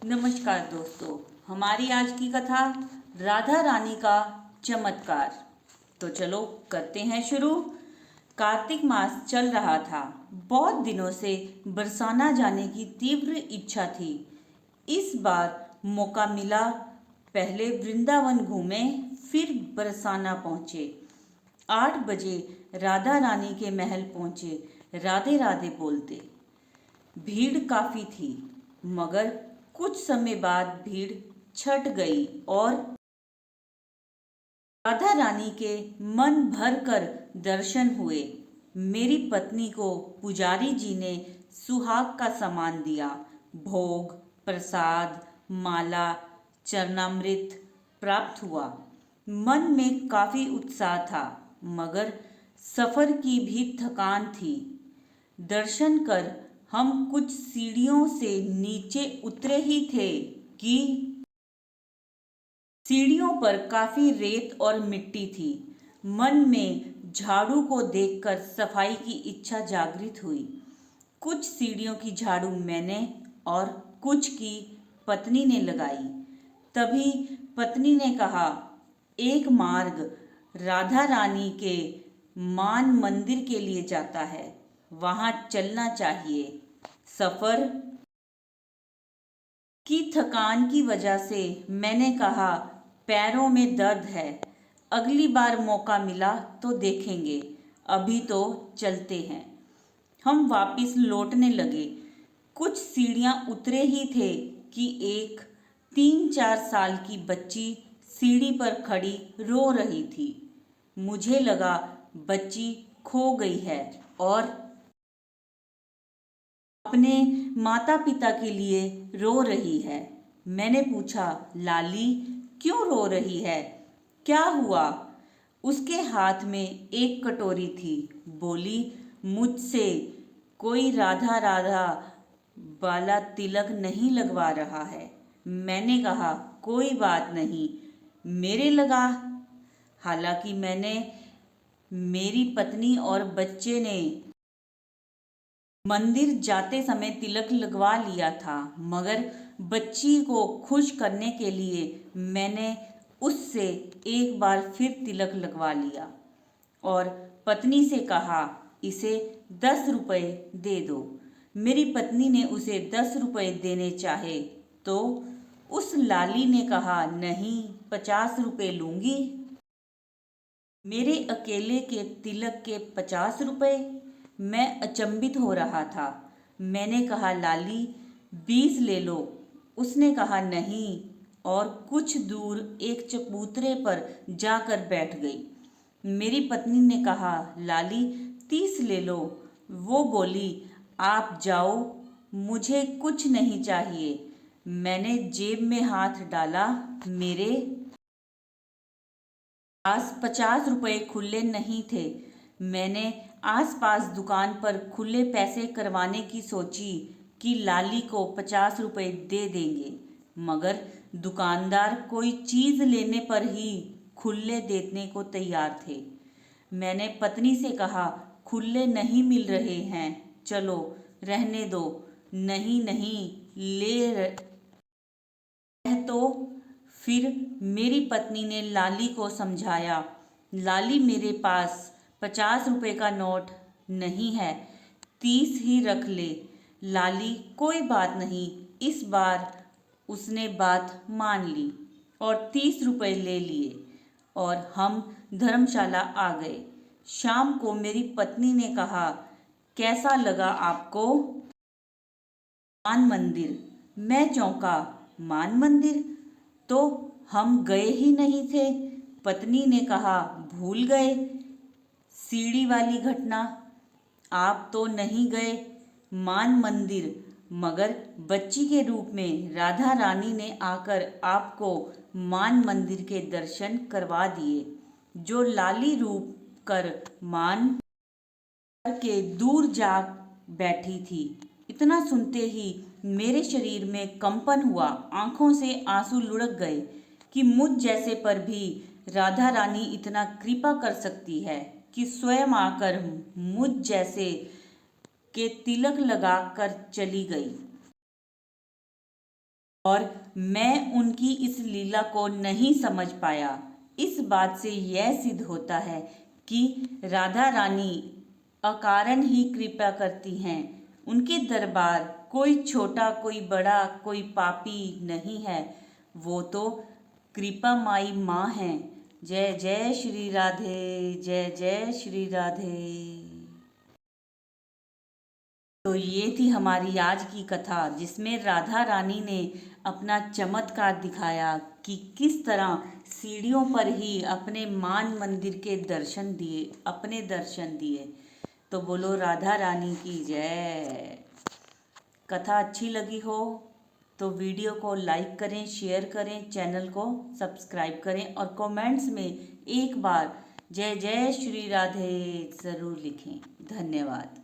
नमस्कार दोस्तों, हमारी आज की कथा राधा रानी का चमत्कार। तो चलो करते हैं शुरू। कार्तिक मास चल रहा था। बहुत दिनों से बरसाना जाने की तीव्र इच्छा थी। इस बार मौका मिला। पहले वृंदावन घूमे, फिर बरसाना पहुँचे। 8 बजे राधा रानी के महल पहुँचे। राधे राधे बोलते। भीड़ काफ़ी थी, मगर कुछ समय बाद भीड़ छट गई और राधा रानी के मन भर कर दर्शन हुए। मेरी पत्नी को पुजारी जी ने सुहाग का सामान दिया। भोग, प्रसाद, माला, चरणामृत प्राप्त हुआ। मन में काफ़ी उत्साह था, मगर सफ़र की भी थकान थी। दर्शन कर हम कुछ सीढ़ियों से नीचे उतरे ही थे कि सीढ़ियों पर काफ़ी रेत और मिट्टी थी। मन में झाड़ू को देखकर सफाई की इच्छा जागृत हुई। कुछ सीढ़ियों की झाड़ू मैंने और कुछ की पत्नी ने लगाई। तभी पत्नी ने कहा, एक मार्ग राधा रानी के मान मंदिर के लिए जाता है, वहाँ चलना चाहिए। सफ़र की थकान की वजह से मैंने कहा, पैरों में दर्द है, अगली बार मौका मिला तो देखेंगे, अभी तो चलते हैं। हम वापस लौटने लगे। कुछ सीढ़ियाँ उतरे ही थे कि एक 3-4 साल की बच्ची सीढ़ी पर खड़ी रो रही थी। मुझे लगा बच्ची खो गई है और अपने माता पिता के लिए रो रही है। मैंने पूछा, लाली क्यों रो रही है, क्या हुआ? उसके हाथ में एक कटोरी थी। बोली, मुझसे कोई राधा राधा वाला तिलक नहीं लगवा रहा है। मैंने कहा, कोई बात नहीं, मेरे लगा। हालांकि मैंने मेरी पत्नी और बच्चे ने मंदिर जाते समय तिलक लगवा लिया था, मगर बच्ची को खुश करने के लिए मैंने उससे एक बार फिर तिलक लगवा लिया और पत्नी से कहा, इसे 10 रुपये दे दो। मेरी पत्नी ने उसे 10 रुपये देने चाहे तो उस लाली ने कहा, नहीं, 50 रुपये लूँगी। मेरे अकेले के तिलक के 50 रुपये? मैं अचंभित हो रहा था। मैंने कहा, लाली 20 ले लो। उसने कहा, नहीं, और कुछ दूर एक चबूतरे पर जाकर बैठ गई। मेरी पत्नी ने कहा, लाली 30 ले लो। वो बोली, आप जाओ, मुझे कुछ नहीं चाहिए। मैंने जेब में हाथ डाला। मेरे पास 50 रुपये खुले नहीं थे। मैंने आसपास दुकान पर खुले पैसे करवाने की सोची कि लाली को 50 रुपये दे देंगे, मगर दुकानदार कोई चीज़ लेने पर ही खुले देने को तैयार थे। मैंने पत्नी से कहा, खुले नहीं मिल रहे हैं, चलो रहने दो। नहीं नहीं, तो फिर मेरी पत्नी ने लाली को समझाया, लाली मेरे पास 50 रुपये का नोट नहीं है, 30 ही रख ले। लाली, कोई बात नहीं। इस बार उसने बात मान ली और 30 रुपये ले लिए और हम धर्मशाला आ गए। शाम को मेरी पत्नी ने कहा, कैसा लगा आपको मान मंदिर? मैं चौंका, मान मंदिर तो हम गए ही नहीं थे। पत्नी ने कहा, भूल गए सीढ़ी वाली घटना? आप तो नहीं गए मान मंदिर, मगर बच्ची के रूप में राधा रानी ने आकर आपको मान मंदिर के दर्शन करवा दिए। जो लाली रूप कर मान के दूर जा बैठी थी। इतना सुनते ही मेरे शरीर में कंपन हुआ, आंखों से आंसू लुढ़क गए कि मुझ जैसे पर भी राधा रानी इतना कृपा कर सकती है कि स्वयं आकर मुझ जैसे के तिलक लगा कर चली गई। और मैं उनकी इस लीला को नहीं समझ पाया। इस बात से यह सिद्ध होता है कि राधा रानी अकारण ही कृपा करती हैं। उनके दरबार कोई छोटा, कोई बड़ा, कोई पापी नहीं है। वो तो कृपा माई माँ हैं। जय जय श्री राधे, जय जय श्री राधे। तो ये थी हमारी आज की कथा, जिसमें राधा रानी ने अपना चमत्कार दिखाया कि किस तरह सीढ़ियों पर ही अपने मान मंदिर के दर्शन दिए, अपने दर्शन दिए। तो बोलो राधा रानी की जय। कथा अच्छी लगी हो तो वीडियो को लाइक करें, शेयर करें, चैनल को सब्सक्राइब करें और कमेंट्स में एक बार जय जय श्री राधे ज़रूर लिखें। धन्यवाद।